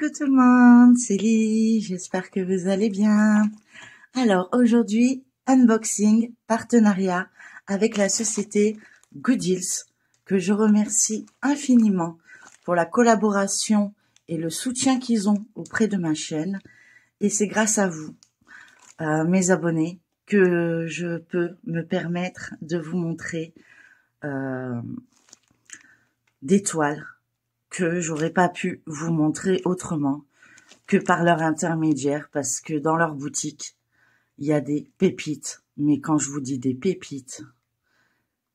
Coucou tout le monde, c'est Lee, j'espère que vous allez bien. Alors aujourd'hui, unboxing, partenariat avec la société Gooddeals, que je remercie infiniment pour la collaboration et le soutien qu'ils ont auprès de ma chaîne. Et c'est grâce à vous, mes abonnés, que je peux me permettre de vous montrer des toiles que j'aurais pas pu vous montrer autrement que par leur intermédiaire, parce que dans leur boutique, il y a des pépites. Mais quand je vous dis des pépites,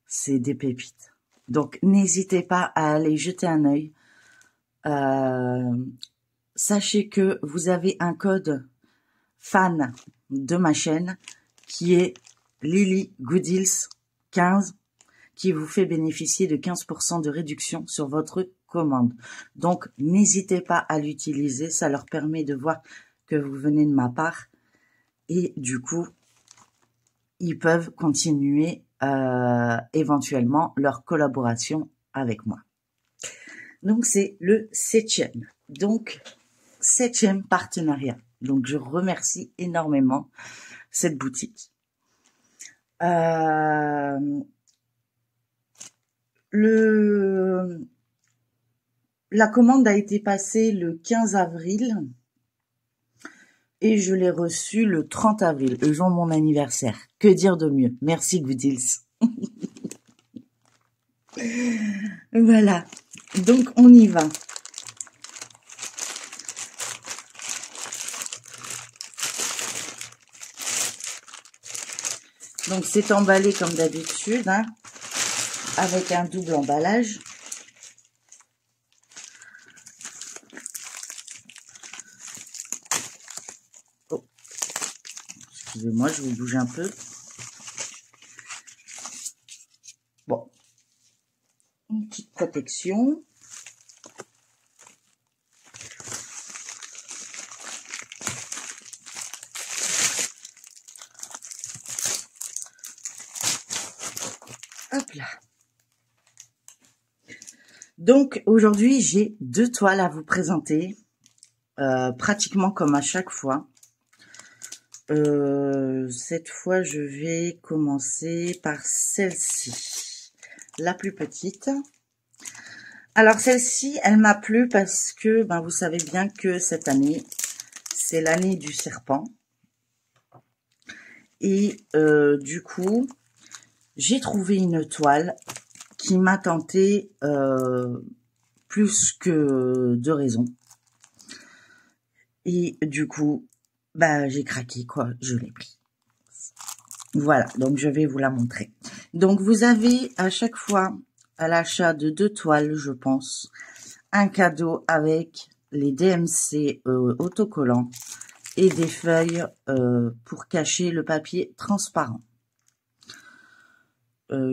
c'est des pépites. Donc, n'hésitez pas à aller jeter un œil. Sachez que vous avez un code fan de ma chaîne qui est Lily Gooddeals 15 qui vous fait bénéficier de 15% de réduction sur votre commande. Donc, n'hésitez pas à l'utiliser. Ça leur permet de voir que vous venez de ma part. Et du coup, ils peuvent continuer éventuellement leur collaboration avec moi. Donc, c'est le 7e. Donc, 7e partenariat. Donc, je remercie énormément cette boutique. La commande a été passée le 15 avril et je l'ai reçue le 30 avril, le jour de mon anniversaire. Que dire de mieux? Merci Gooddeals. Voilà, donc on y va. Donc c'est emballé comme d'habitude, hein, avec un double emballage. Oh, excusez-moi, je vous bouge un peu. Bon, une petite protection. Hop là. Donc aujourd'hui, j'ai 2 toiles à vous présenter, pratiquement comme à chaque fois. Cette fois, je vais commencer par celle-ci, la plus petite. Alors celle-ci, elle m'a plu parce que, vous savez bien que cette année, c'est l'année du serpent. Et du coup, j'ai trouvé une toile qui m'a tenté plus que de raison. Et du coup, j'ai craqué, quoi, je l'ai pris. Voilà, donc je vais vous la montrer. Donc vous avez à chaque fois, à l'achat de 2 toiles, je pense, un cadeau avec les DMC autocollants et des feuilles pour cacher le papier transparent.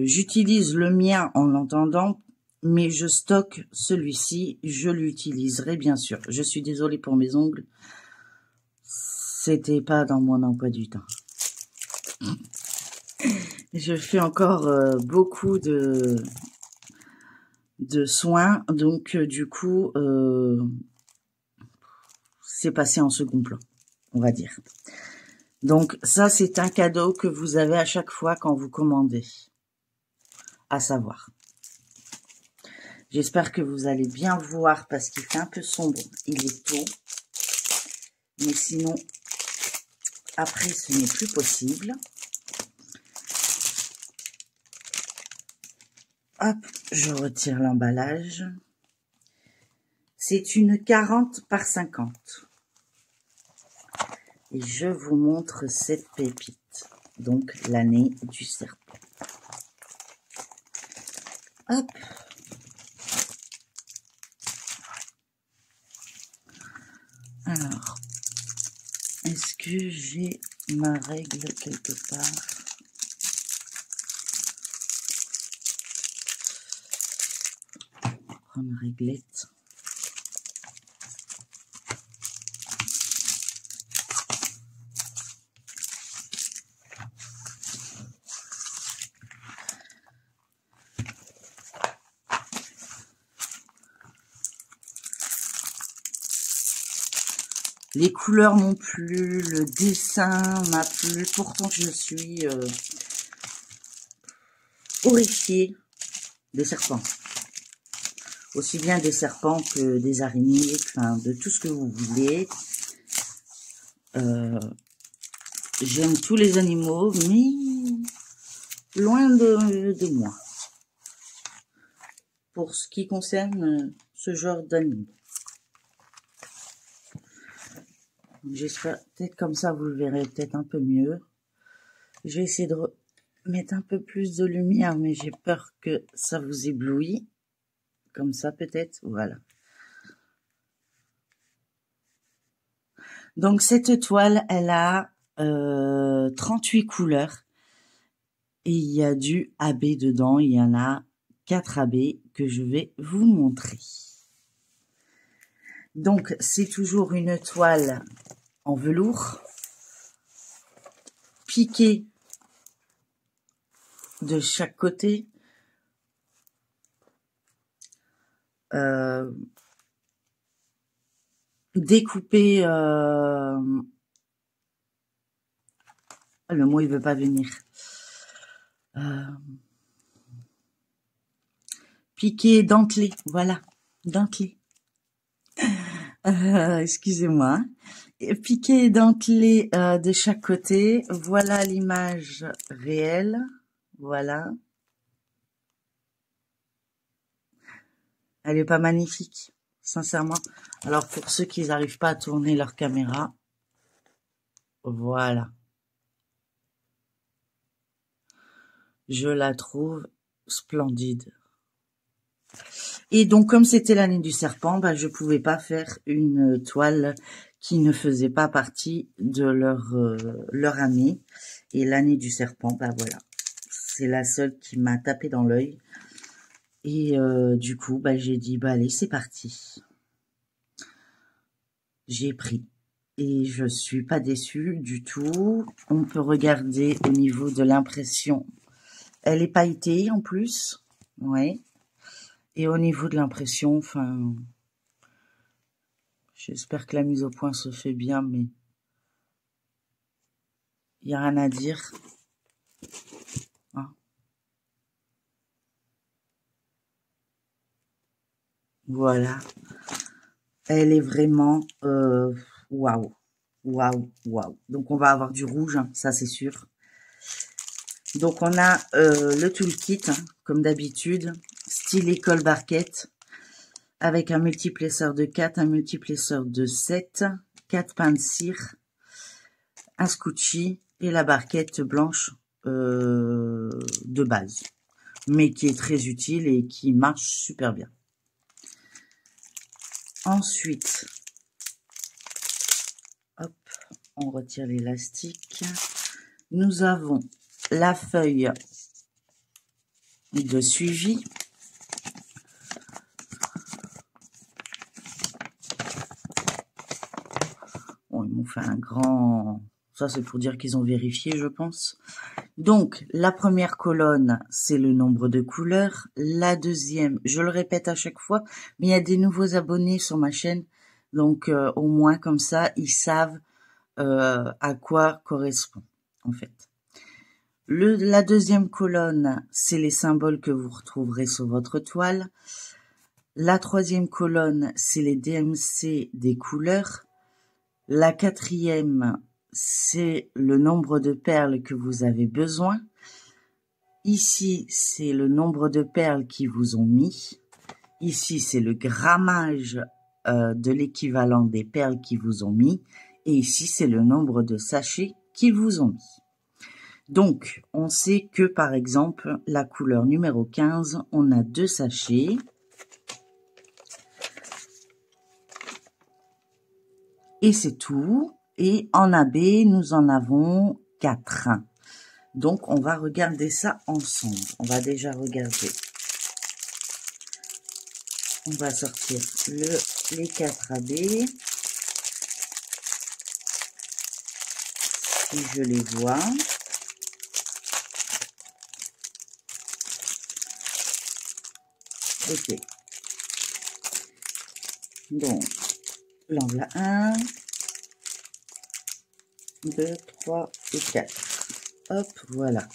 J'utilise le mien en l'entendant, mais je stocke celui-ci, je l'utiliserai bien sûr. Je suis désolée pour mes ongles, c'était pas dans mon emploi du temps. Je fais encore beaucoup de soins, donc du coup, c'est passé en second plan, on va dire. Donc ça, c'est un cadeau que vous avez à chaque fois quand vous commandez, à savoir. J'espère que vous allez bien voir parce qu'il fait un peu sombre, il est tôt. Mais sinon, après, ce n'est plus possible. Hop, je retire l'emballage. C'est une 40 par 50. Et je vous montre cette pépite. Donc, l'année du serpent. Hop. Alors, est-ce que j'ai ma règle quelque part? Prendre ma réglette. Les couleurs m'ont plu, le dessin m'a plu. Pourtant, je suis horrifiée des serpents. Aussi bien des serpents que des araignées, enfin, de tout ce que vous voulez. J'aime tous les animaux, mais loin de moi. Pour ce qui concerne ce genre d'animaux. J'espère, peut-être comme ça, vous le verrez peut-être un peu mieux. Je vais essayer de mettre un peu plus de lumière, mais j'ai peur que ça vous éblouit. Comme ça, peut-être. Voilà. Donc, cette toile, elle a 38 couleurs. Et il y a du AB dedans. Il y en a 4 AB que je vais vous montrer. Donc, c'est toujours une toile en velours, piquée de chaque côté, découpée, le mot il veut pas venir, piquée, dentelée, voilà, dentelée. Excusez-moi. Piqué et dentelé de chaque côté. Voilà l'image réelle. Voilà. Elle est pas magnifique, sincèrement. Alors pour ceux qui n'arrivent pas à tourner leur caméra, voilà. Je la trouve splendide. Et donc, comme c'était l'année du serpent, bah, je pouvais pas faire une toile qui ne faisait pas partie de leur année. Et l'année du serpent, bah voilà, c'est la seule qui m'a tapé dans l'œil. Et du coup, bah, j'ai dit, bah allez, c'est parti. J'ai pris. Et je suis pas déçue du tout. On peut regarder au niveau de l'impression. Elle est pailletée en plus. Ouais. Et au niveau de l'impression, enfin, j'espère que la mise au point se fait bien, mais il n'y a rien à dire. Hein. Voilà. Elle est vraiment waouh. Waouh, waouh. Donc on va avoir du rouge, hein, ça c'est sûr. Donc on a le toolkit, hein, comme d'habitude, style école barquette, avec un multiplesseur de 4, un multiplesseur de 7, 4 pains de cire, un scotchy et la barquette blanche de base, mais qui est très utile et qui marche super bien. Ensuite, hop, on retire l'élastique. Nous avons la feuille de suivi. Bon, ils m'ont fait un grand... Ça, c'est pour dire qu'ils ont vérifié, je pense. Donc, la première colonne, c'est le nombre de couleurs. La deuxième, je le répète à chaque fois, mais il y a des nouveaux abonnés sur ma chaîne. Donc, au moins, comme ça, ils savent à quoi correspond, en fait. La deuxième colonne, c'est les symboles que vous retrouverez sur votre toile. La troisième colonne, c'est les DMC des couleurs. La quatrième, c'est le nombre de perles que vous avez besoin. Ici, c'est le nombre de perles qu'ils vous ont mis. Ici, c'est le grammage de l'équivalent des perles qu'ils vous ont mis. Et ici, c'est le nombre de sachets qu'ils vous ont mis. Donc, on sait que, par exemple, la couleur numéro 15, on a 2 sachets. Et c'est tout. Et en AB, nous en avons 4. Donc, on va regarder ça ensemble. On va déjà regarder. On va sortir les 4 AB. Si je les vois. Ok. Donc, là on a 1, 2, 3 et 4. Hop, voilà.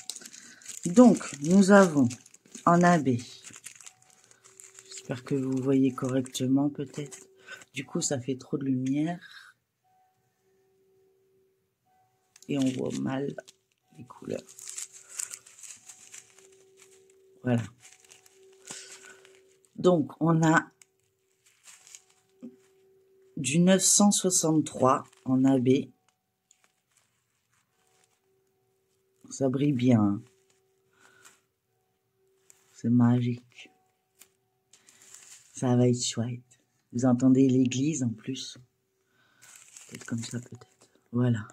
Donc, nous avons en AB. J'espère que vous voyez correctement peut-être. Du coup, ça fait trop de lumière. Et on voit mal les couleurs. Voilà. Donc, on a du 963 en AB. Ça brille bien. Hein. C'est magique. Ça va être chouette. Vous entendez l'église en plus. Peut-être comme ça, peut-être. Voilà.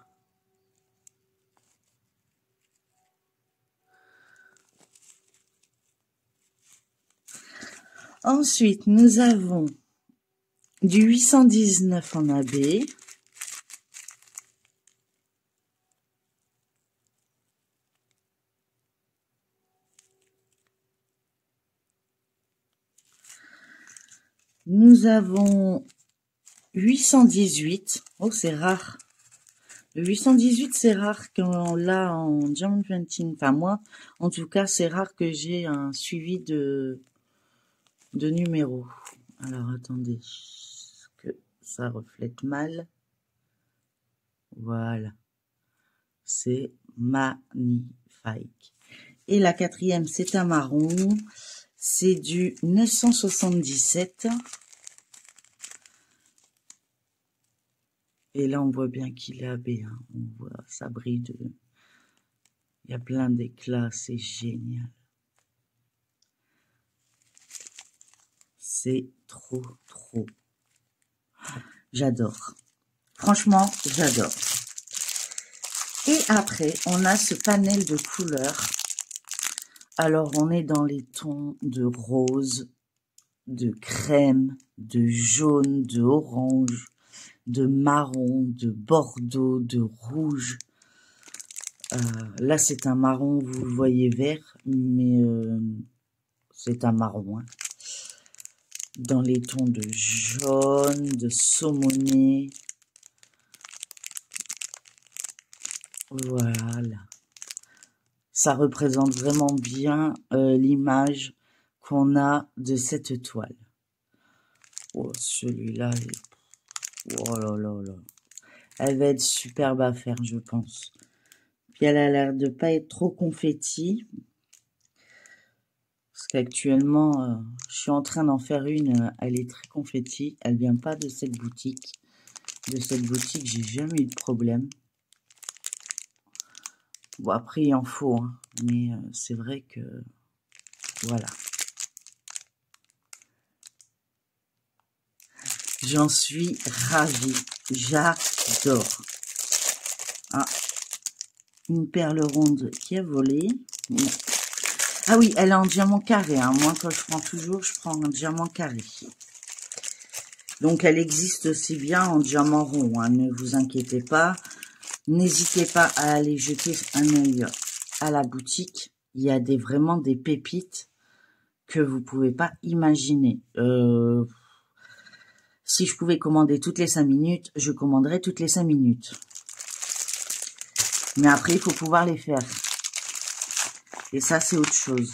Ensuite, nous avons du 819 en AB. Nous avons 818. Oh, c'est rare. Le 818, c'est rare qu'on l'a en Diamond Painting. Enfin, moi, en tout cas, c'est rare que j'ai un suivi de numéros. Alors, attendez, que ça reflète mal. Voilà. C'est magnifique. Et la quatrième, c'est un marron. C'est du 977. Et là, on voit bien qu'il est AB. Hein. On voit, ça brille de... Il y a plein d'éclats, c'est génial. C'est trop, trop. J'adore. Franchement, j'adore. Et après, on a ce panel de couleurs. Alors, on est dans les tons de rose, de crème, de jaune, de orange, de marron, de bordeaux, de rouge. Là, c'est un marron, vous le voyez vert, mais c'est un marron. Hein. Dans les tons de jaune, de saumoné. Voilà. Ça représente vraiment bien l'image qu'on a de cette toile. Oh, celui-là, oh là là là. Elle va être superbe à faire, je pense. Puis elle a l'air de pas être trop confetti. Parce qu'actuellement, je suis en train d'en faire une. Elle est très confetti. Elle vient pas de cette boutique. De cette boutique, j'ai jamais eu de problème. Bon, après, il en faut. Hein. Mais c'est vrai que... Voilà. J'en suis ravie. J'adore. Ah, une perle ronde qui a volé. Ah oui, elle est en diamant carré. Hein. Moi, quand je prends toujours, je prends en diamant carré. Donc, elle existe aussi bien en diamant rond. Hein. Ne vous inquiétez pas. N'hésitez pas à aller jeter un œil à la boutique. Il y a vraiment des pépites que vous pouvez pas imaginer. Si je pouvais commander toutes les 5 minutes, je commanderais toutes les 5 minutes. Mais après, il faut pouvoir les faire. Et ça, c'est autre chose.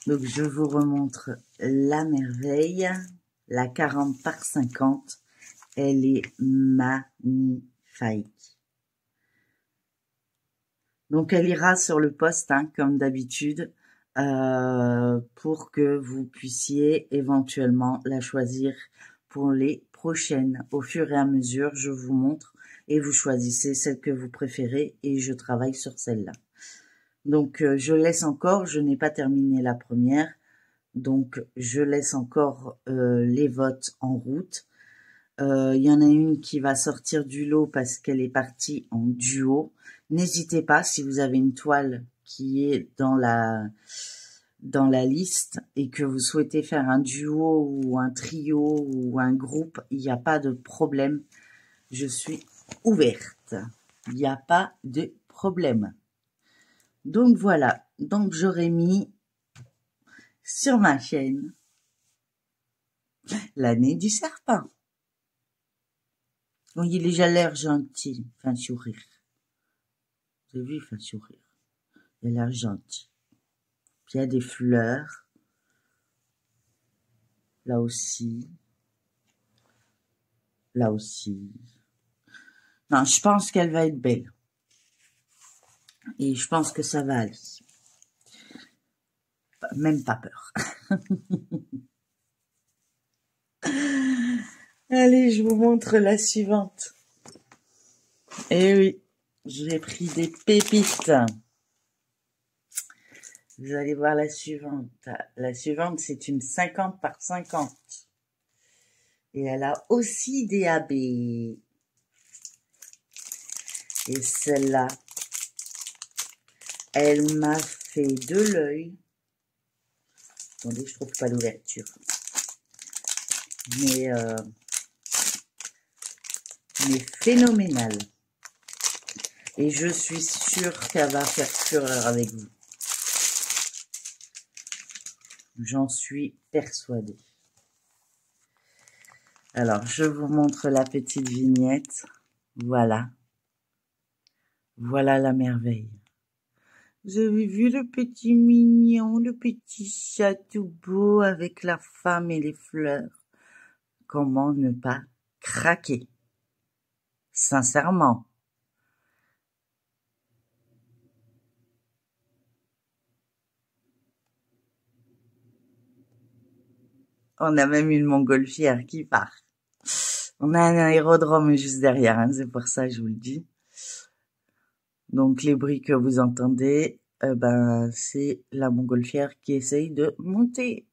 Donc, je vous remontre la merveille. La 40 par 50. Elle est magnifique. Donc, elle ira sur le post, hein, comme d'habitude, pour que vous puissiez éventuellement la choisir pour les prochaines. Au fur et à mesure, je vous montre et vous choisissez celle que vous préférez et je travaille sur celle-là. Donc, je laisse encore, je n'ai pas terminé la première, donc je laisse encore les votes en route. Il y en a une qui va sortir du lot parce qu'elle est partie en duo. N'hésitez pas, si vous avez une toile qui est dans la liste et que vous souhaitez faire un duo ou un trio ou un groupe, il n'y a pas de problème. Je suis ouverte. Il n'y a pas de problème. Donc voilà, donc j'aurais mis sur ma chaîne l'année du serpent. Donc il a déjà l'air gentil, enfin sourire. Vous avez vu, enfin sourire. Il a l'air gentil. Puis il y a des fleurs. Là aussi. Là aussi. Non, je pense qu'elle va être belle. Et je pense que ça va aller. Même pas peur. Allez, je vous montre la suivante. Eh oui, j'ai pris des pépites. Vous allez voir la suivante. La suivante, c'est une 50 par 50. Et elle a aussi des AB. Et celle-là, elle m'a fait de l'œil. Attendez, je trouve pas l'ouverture. Mais phénoménal. Et je suis sûre qu'elle va faire fureur avec vous. J'en suis persuadée. Alors, je vous montre la petite vignette. Voilà. Voilà la merveille. Vous avez vu le petit mignon, le petit chat tout beau avec la femme et les fleurs. Comment ne pas craquer? Sincèrement. On a même une montgolfière qui part. On a un aérodrome juste derrière, hein, c'est pour ça que je vous le dis. Donc les bruits que vous entendez, c'est la montgolfière qui essaye de monter.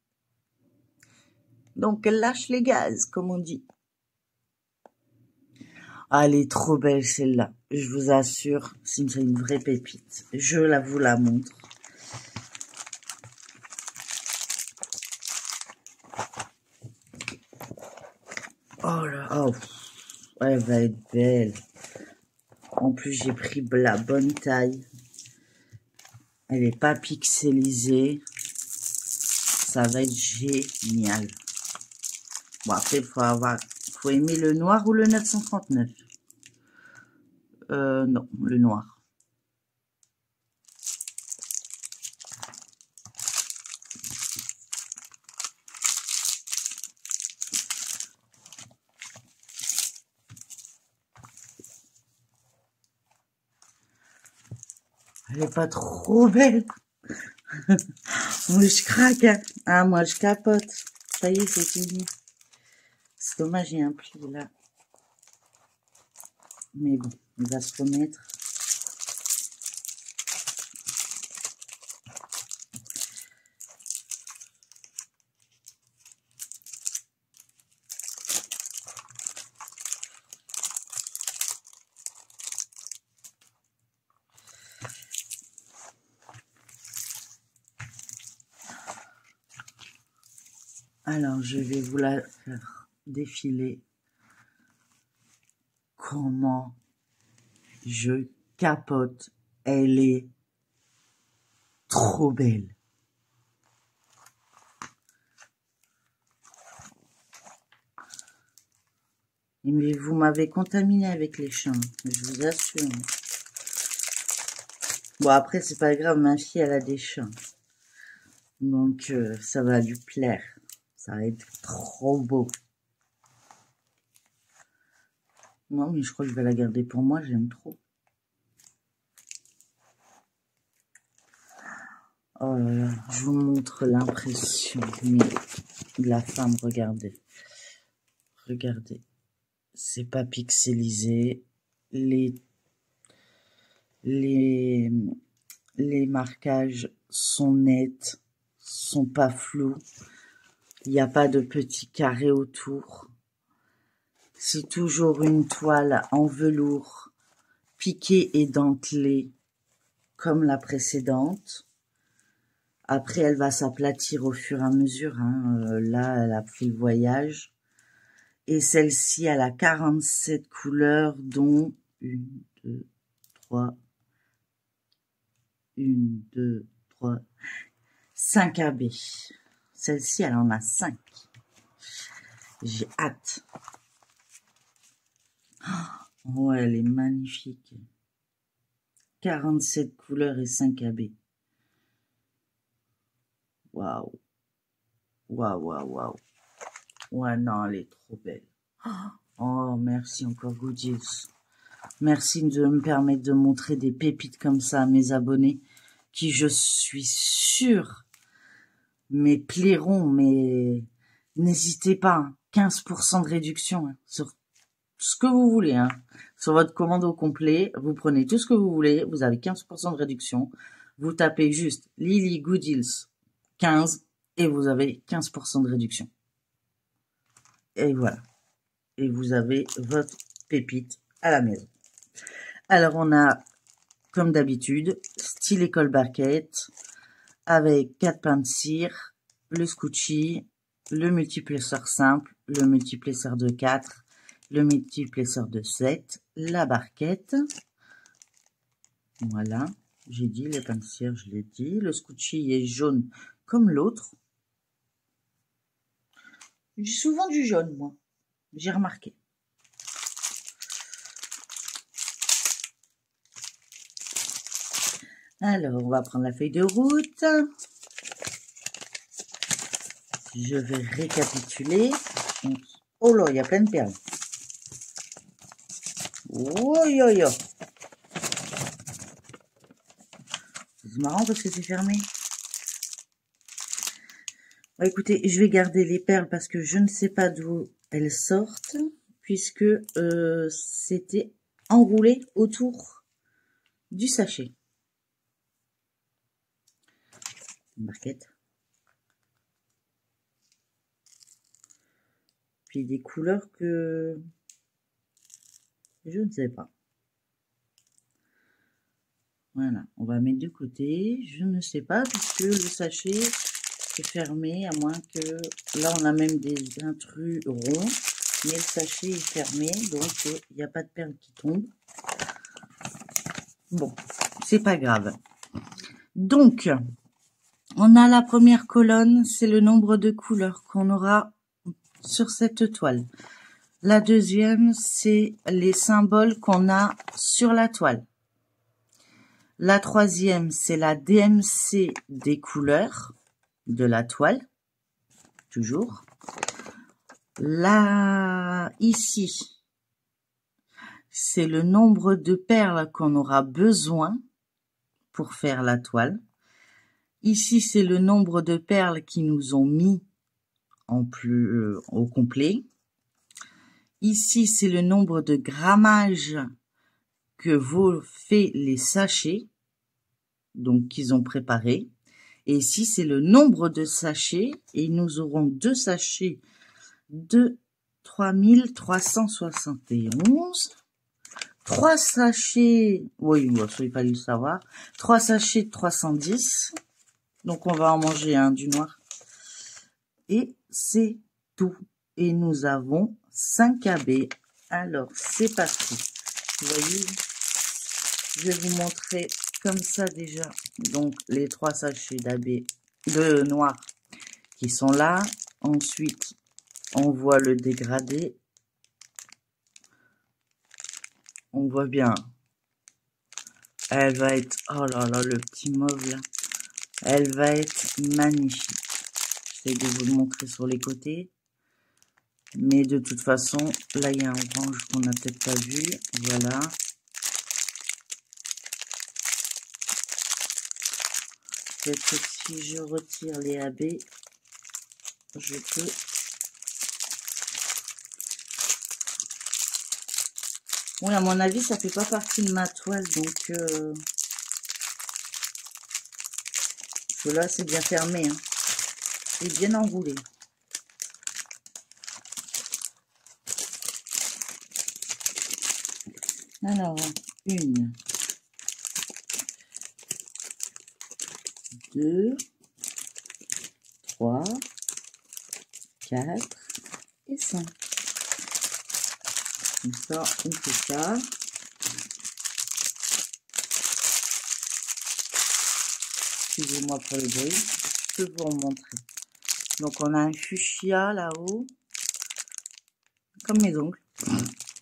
Donc elle lâche les gaz, comme on dit. Ah, elle est trop belle celle-là. Je vous assure, c'est une vraie pépite. Je vous la montre. Oh là, oh, elle va être belle. En plus, j'ai pris la bonne taille. Elle est pas pixelisée. Ça va être génial. Bon, après, faut aimer le noir ou le 939. Non, le noir. Elle est pas trop belle. Moi, je craque, hein. Ah, moi, je capote. Ça y est, c'est fini. C'est dommage, il y a un pli là. Mais bon, il va se remettre. Alors, je vais vous la faire défiler. Comment je capote. Elle est trop belle. Mais vous m'avez contaminé avec les chants, je vous assure. Bon, après, c'est pas grave, ma fille, elle a des chants. Donc, ça va lui plaire. Ça va être trop beau. Non, mais je crois que je vais la garder pour moi, j'aime trop. Oh là là, je vous montre l'impression de la femme, regardez. Regardez. C'est pas pixelisé. Les marquages sont nets, sont pas flous. Il n'y a pas de petits carrés autour. C'est toujours une toile en velours, piquée et dentelée, comme la précédente. Après, elle va s'aplatir au fur et à mesure. Hein. Là, elle a pris le voyage. Et celle-ci, elle a 47 couleurs, dont 1, 2, 3, 1, 2, 3, 5 AB. Celle-ci, elle en a 5. J'ai hâte. Oh, elle est magnifique. 47 couleurs et 5 AB. Waouh. Waouh, waouh, waouh. Ouais, non, elle est trop belle. Oh, merci encore, Goodies. Merci de me permettre de montrer des pépites comme ça à mes abonnés, qui, je suis sûre, me plairont, mais n'hésitez pas, 15% de réduction sur ce que vous voulez. Sur votre commande au complet, vous prenez tout ce que vous voulez, vous avez 15% de réduction. Vous tapez juste Lily Goodies 15 et vous avez 15% de réduction. Et voilà. Et vous avez votre pépite à la maison. Alors, on a, comme d'habitude, style école barquette, avec 4 pains de cire, le scotchy, le multiplesseur simple, le multiplesseur de 4, le multiplesseur de 7, la barquette. Voilà, j'ai dit, les pains de cire, je l'ai dit. Le scotchy est jaune comme l'autre. J'ai souvent du jaune, moi. J'ai remarqué. Alors, on va prendre la feuille de route. Je vais récapituler. Oh là, il y a plein de perles. Oh yo yo. C'est marrant parce que c'est fermé. Bah, écoutez, je vais garder les perles parce que je ne sais pas d'où elles sortent, puisque c'était enroulé autour du sachet. Une barquette. Puis des couleurs que je ne sais pas. Voilà, on va mettre de côté. Je ne sais pas puisque le sachet est fermé, à moins que... Là, on a même des intrus ronds, mais le sachet est fermé, donc il n'y a pas de perles qui tombent. Bon, c'est pas grave. Donc, on a la première colonne, c'est le nombre de couleurs qu'on aura sur cette toile. La deuxième, c'est les symboles qu'on a sur la toile. La troisième, c'est la DMC des couleurs de la toile, toujours. Là, ici, c'est le nombre de perles qu'on aura besoin pour faire la toile. Ici, c'est le nombre de perles qui nous ont mis au complet. Ici, c'est le nombre de grammages que vaut fait les sachets, donc qu'ils ont préparé. Et ici, c'est le nombre de sachets, et nous aurons 2 sachets de 3371. 3 sachets, oui, bon, ça il fallait le savoir, 3 sachets de 310. Donc, on va en manger un du noir. Et c'est tout. Et nous avons 5 AB. Alors, c'est parti. Vous voyez, je vais vous montrer comme ça déjà. Donc, les 3 sachets d'AB de noir qui sont là. Ensuite, on voit le dégradé. On voit bien. Elle va être... Oh là là, le petit mauve là. Elle va être magnifique. J'essaie de vous le montrer sur les côtés. Mais de toute façon, là, il y a un orange qu'on n'a peut-être pas vu. Voilà. Peut-être que si je retire les AB, je peux... Oui, à mon avis, ça fait pas partie de ma toile, donc... Là, c'est bien fermé. Hein. C'est bien enroulé. Alors, 1, 2, 3, 4 et 5. Comme ça, on fait ça. Excusez-moi pour le bruit. Je peux vous en montrer. Donc, on a un fuchsia là-haut. Comme mes ongles.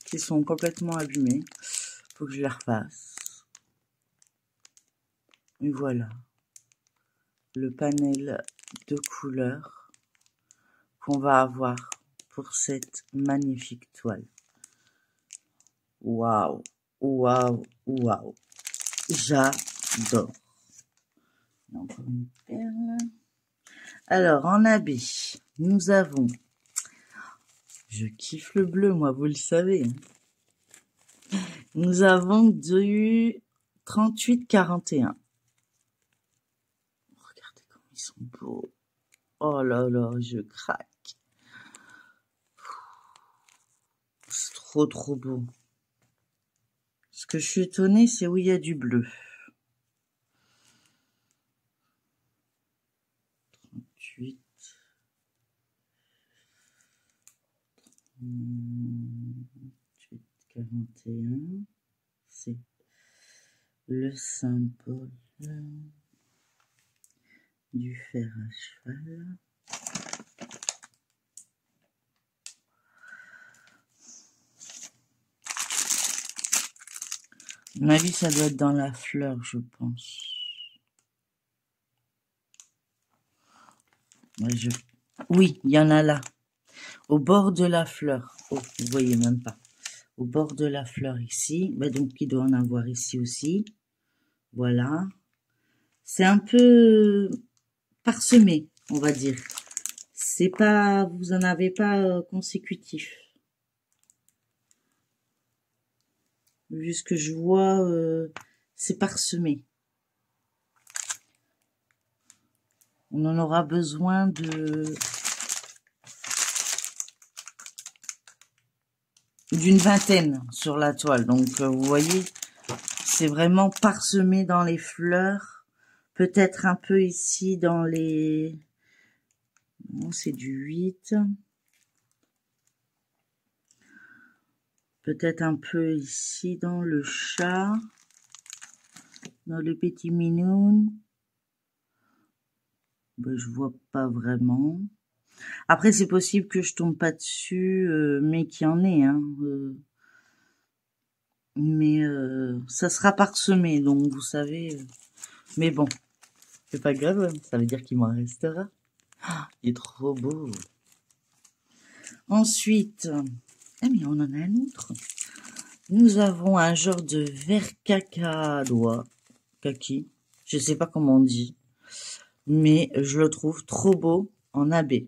Qui sont complètement abîmés. Faut que je les refasse. Et voilà. Le panel de couleurs qu'on va avoir pour cette magnifique toile. Waouh, waouh, waouh. J'adore. Encore une perle. Alors, en habit, nous avons... Je kiffe le bleu, moi, vous le savez. Nous avons du 38-41. Regardez comme ils sont beaux. Oh là là, je craque. C'est trop, trop beau. Ce que je suis étonnée, c'est où il y a du bleu. 38. 41. C'est le symbole du fer à cheval. À mon avis, ça doit être dans la fleur, je pense. Oui, il y en a là. Au bord de la fleur. Oh, vous voyez même pas. Au bord de la fleur ici. Bah, donc, il doit en avoir ici aussi. Voilà. C'est un peu parsemé, on va dire. C'est pas, vous en avez pas consécutif. Vu ce que je vois, c'est parsemé. On en aura besoin d'une vingtaine sur la toile. Donc, vous voyez, c'est vraiment parsemé dans les fleurs. Peut-être un peu ici dans les... Non, c'est du 8. Peut-être un peu ici dans le chat. Dans le petit minoun. Ben, je vois pas vraiment. Après, c'est possible que je tombe pas dessus, mais qu'il y en ait. Hein, mais ça sera parsemé, donc vous savez. Mais bon, c'est pas grave, ça veut dire qu'il m'en restera. Ah, il est trop beau. Ensuite, ah mais on en a un autre. Nous avons un genre de vert cacadois, kaki, je sais pas comment on dit, mais je le trouve trop beau en AB.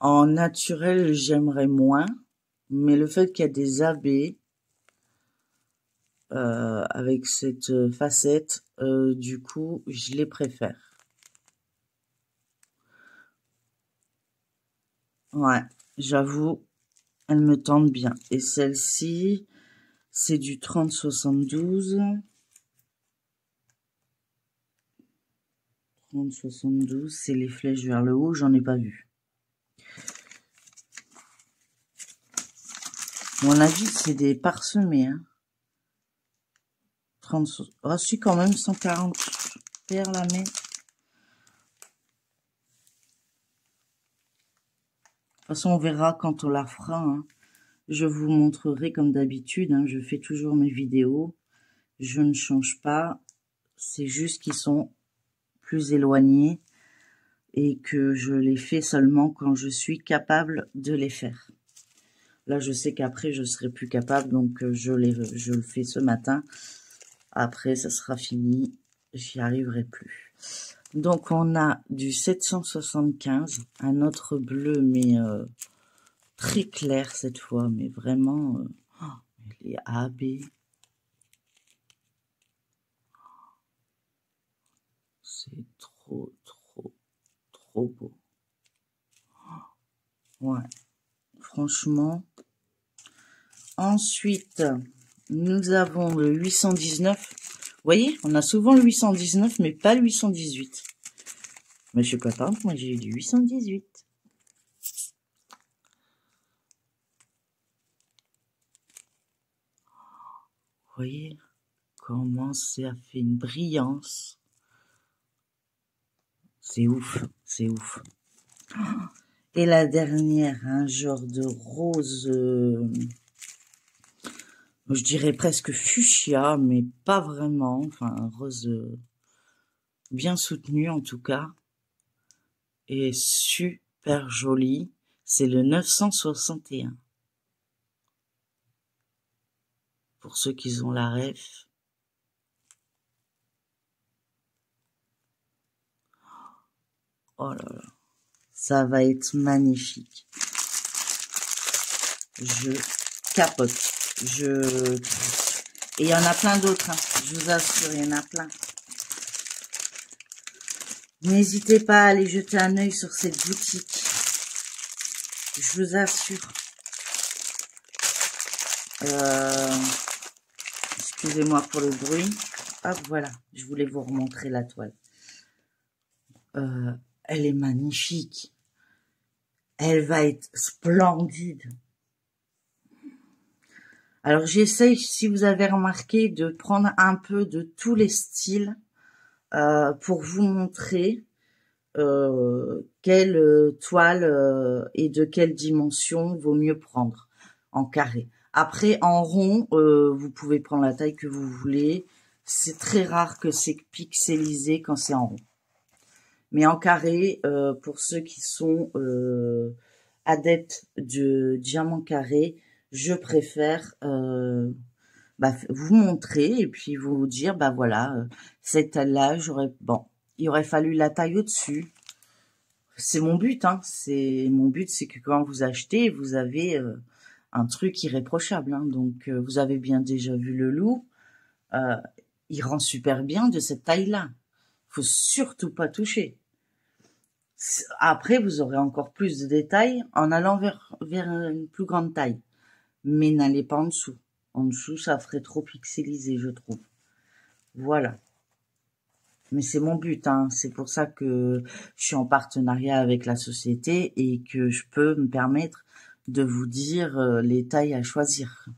En naturel, j'aimerais moins, mais le fait qu'il y a des AB avec cette facette, du coup, je les préfère. Ouais, j'avoue, elle me tente bien. Et celle-ci, c'est du 30-72. 30-72, c'est les flèches vers le haut, j'en ai pas vu. À mon avis, c'est des parsemés. Hein. 30, oh, si, quand même, 140 perles la main. De toute façon, on verra quand on la fera. Hein. Je vous montrerai comme d'habitude. Hein, je fais toujours mes vidéos. Je ne change pas. C'est juste qu'ils sont plus éloignés et que je les fais seulement quand je suis capable de les faire. Là, je sais qu'après, je serai plus capable, donc je le fais ce matin. Après, ça sera fini. J'y arriverai plus. Donc, on a du 775, un autre bleu, mais très clair cette fois, mais vraiment, les AB. C'est trop, trop, trop beau. Ouais, franchement. Ensuite, nous avons le 819. Vous voyez, on a souvent le 819, mais pas le 818. Mais je suis contente, moi j'ai eu du 818. Vous voyez comment ça fait une brillance. C'est ouf, c'est ouf. Et la dernière, un genre de rose, je dirais presque fuchsia, mais pas vraiment. Enfin, un rose bien soutenu en tout cas. Et super joli. C'est le 961. Pour ceux qui ont la ref. Oh là là. Ça va être magnifique. Je capote. Et il y en a plein d'autres. Hein. Je vous assure, il y en a plein. N'hésitez pas à aller jeter un œil sur cette boutique. Je vous assure. Excusez-moi pour le bruit. Hop, voilà. Je voulais vous remontrer la toile. Elle est magnifique. Elle va être splendide. Alors, j'essaye, si vous avez remarqué, de prendre un peu de tous les styles pour vous montrer quelle toile et de quelle dimension vaut mieux prendre en carré. Après, en rond, vous pouvez prendre la taille que vous voulez. C'est très rare que c'est pixelisé quand c'est en rond. Mais en carré, pour ceux qui sont adeptes de diamant carré, je préfère vous montrer et puis vous dire, voilà, cette taille-là, bon, il aurait fallu la taille au-dessus. C'est mon but, hein. Mon but, c'est que quand vous achetez, vous avez un truc irréprochable. Hein. Donc, vous avez bien déjà vu le loup. Il rend super bien de cette taille-là. Faut surtout pas toucher. Après, vous aurez encore plus de détails en allant vers une plus grande taille. Mais n'allez pas en dessous. En dessous, ça ferait trop pixelisé, je trouve. Voilà. Mais c'est mon but, hein. C'est pour ça que je suis en partenariat avec la société et que je peux me permettre de vous dire les tailles à choisir.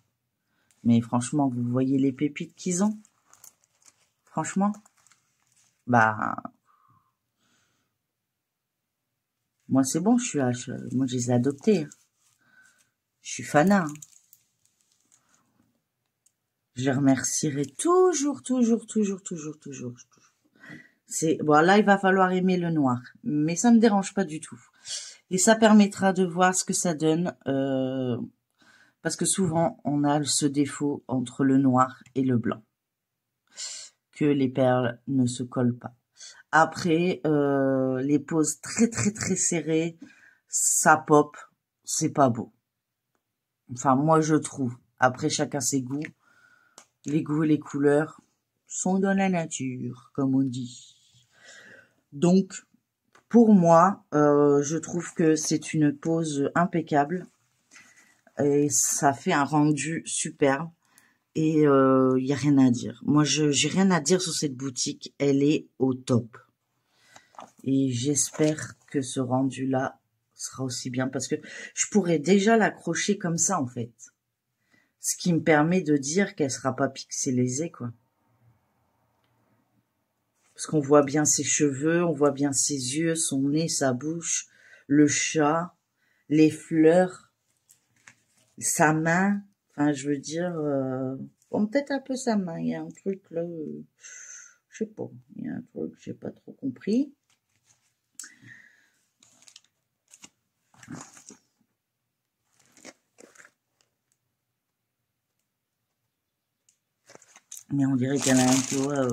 Mais franchement, vous voyez les pépites qu'ils ont? Franchement? Moi, c'est bon, moi, je les ai adoptés. Hein. Je suis fanat. Hein. Je les remercierai toujours. Bon, là, il va falloir aimer le noir. Mais ça me dérange pas du tout. Et ça permettra de voir ce que ça donne. Parce que souvent, on a ce défaut entre le noir et le blanc. Que les perles ne se collent pas. Après, les poses très serrées, ça pop, c'est pas beau. Enfin, moi, je trouve. Après, chacun ses goûts. Les goûts et les couleurs sont dans la nature, comme on dit. Donc, pour moi, je trouve que c'est une pose impeccable. Et ça fait un rendu superbe. Et il n'y a rien à dire. Moi, j'ai rien à dire sur cette boutique. Elle est au top. Et j'espère que ce rendu-là sera aussi bien. Parce que je pourrais déjà l'accrocher comme ça, en fait. Ce qui me permet de dire qu'elle sera pas pixelisée, quoi. Parce qu'on voit bien ses cheveux, on voit bien ses yeux, son nez, sa bouche, le chat, les fleurs, sa main. Enfin, je veux dire... bon, peut-être un peu sa main. Il y a un truc là... je sais pas. Il y a un truc que j'ai pas trop compris. Mais on dirait qu'elle a un doigt...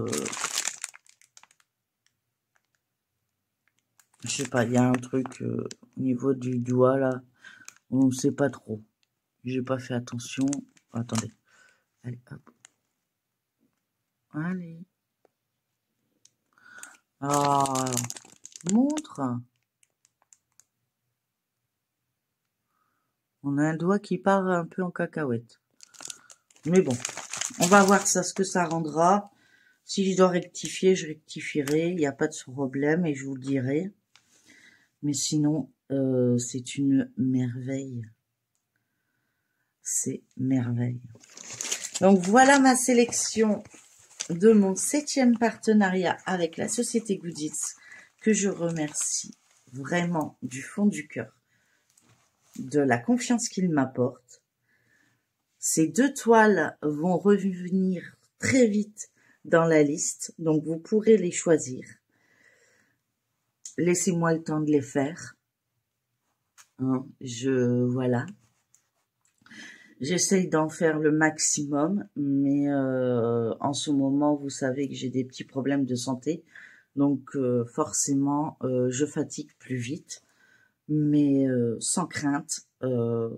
je sais pas, il y a un truc au niveau du doigt là. On ne sait pas trop. J'ai pas fait attention. Attendez. Allez, hop. Allez. Ah, montre. On a un doigt qui part un peu en cacahuète. Mais bon, on va voir ça, ce que ça rendra. Si je dois rectifier, je rectifierai. Il n'y a pas de problème et je vous le dirai. Mais sinon, c'est une merveille. C'est merveille. Donc voilà ma sélection de mon 7e partenariat avec la société Goodils, que je remercie vraiment du fond du cœur de la confiance qu'ils m'apportent. Ces 2 toiles vont revenir très vite dans la liste, donc vous pourrez les choisir. Laissez-moi le temps de les faire. Voilà. J'essaye d'en faire le maximum, mais en ce moment, vous savez que j'ai des petits problèmes de santé, donc forcément, je fatigue plus vite, mais sans crainte, je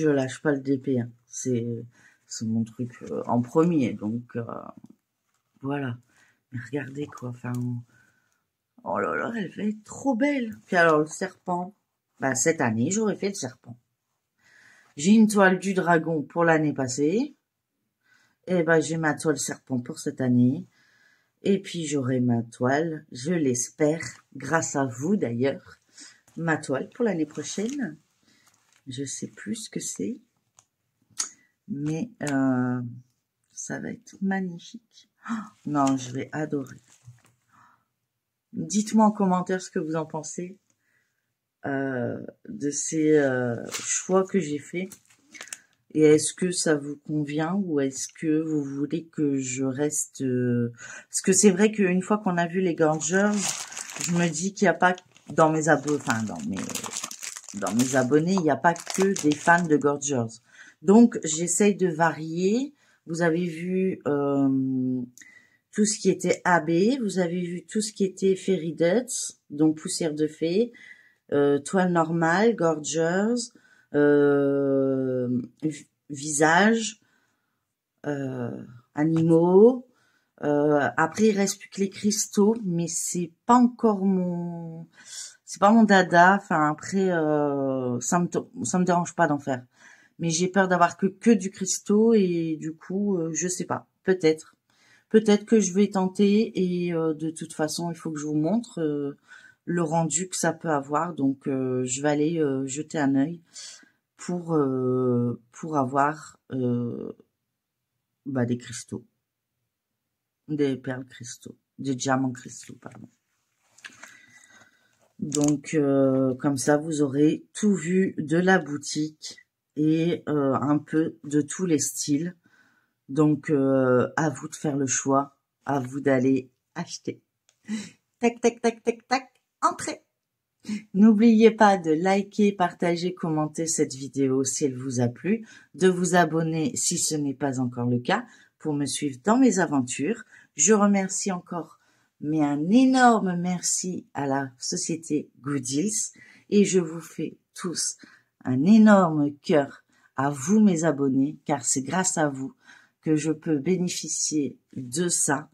lâche pas le DP1. C'est mon truc en premier, donc voilà. Mais regardez quoi, enfin, oh là là, elle va être trop belle. Puis alors le serpent, cette année, j'aurais fait le serpent. J'ai une toile du dragon pour l'année passée. Et j'ai ma toile serpent pour cette année. Et puis j'aurai ma toile, je l'espère, grâce à vous d'ailleurs, ma toile pour l'année prochaine. Je sais plus ce que c'est, mais ça va être magnifique. Oh, non, je vais adorer. Dites-moi en commentaire ce que vous en pensez de ces choix que j'ai faits. Et est-ce que ça vous convient ou est-ce que vous voulez que je reste... Parce que c'est vrai qu'une fois qu'on a vu les Gorgers, je me dis qu'il n'y a pas dans mes abonnés, enfin dans mes abonnés, il n'y a pas que des fans de Gorgers. Donc j'essaye de varier. Vous avez vu tout ce qui était AB, vous avez vu tout ce qui était Fairy Duds, donc poussière de fée, toile normale, Gorgers, visage, animaux. Après, il reste plus que les cristaux, mais c'est pas encore c'est pas mon dada. Enfin, après, ça me dérange pas d'en faire. Mais j'ai peur d'avoir que du cristaux et du coup, je sais pas. Peut-être que je vais tenter et de toute façon, il faut que je vous montre le rendu que ça peut avoir. Donc, je vais aller jeter un œil pour avoir des cristaux, des perles cristaux, des diamants cristaux, pardon. Donc, comme ça, vous aurez tout vu de la boutique et un peu de tous les styles. Donc, à vous de faire le choix, à vous d'aller acheter. Tac, tac, tac, tac, tac, entrez. N'oubliez pas de liker, partager, commenter cette vidéo si elle vous a plu, de vous abonner si ce n'est pas encore le cas, pour me suivre dans mes aventures. Je remercie encore, mais un énorme merci à la société Goodils et je vous fais tous un énorme cœur à vous mes abonnés, car c'est grâce à vous que je peux bénéficier de ça,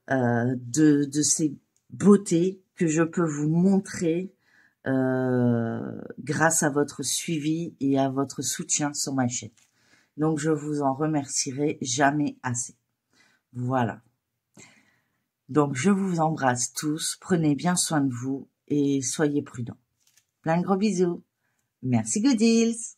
de ces beautés que je peux vous montrer grâce à votre suivi et à votre soutien sur ma chaîne. Donc, je vous en remercierai jamais assez. Voilà. Donc, je vous embrasse tous. Prenez bien soin de vous et soyez prudents. Plein de gros bisous. Merci Goodils.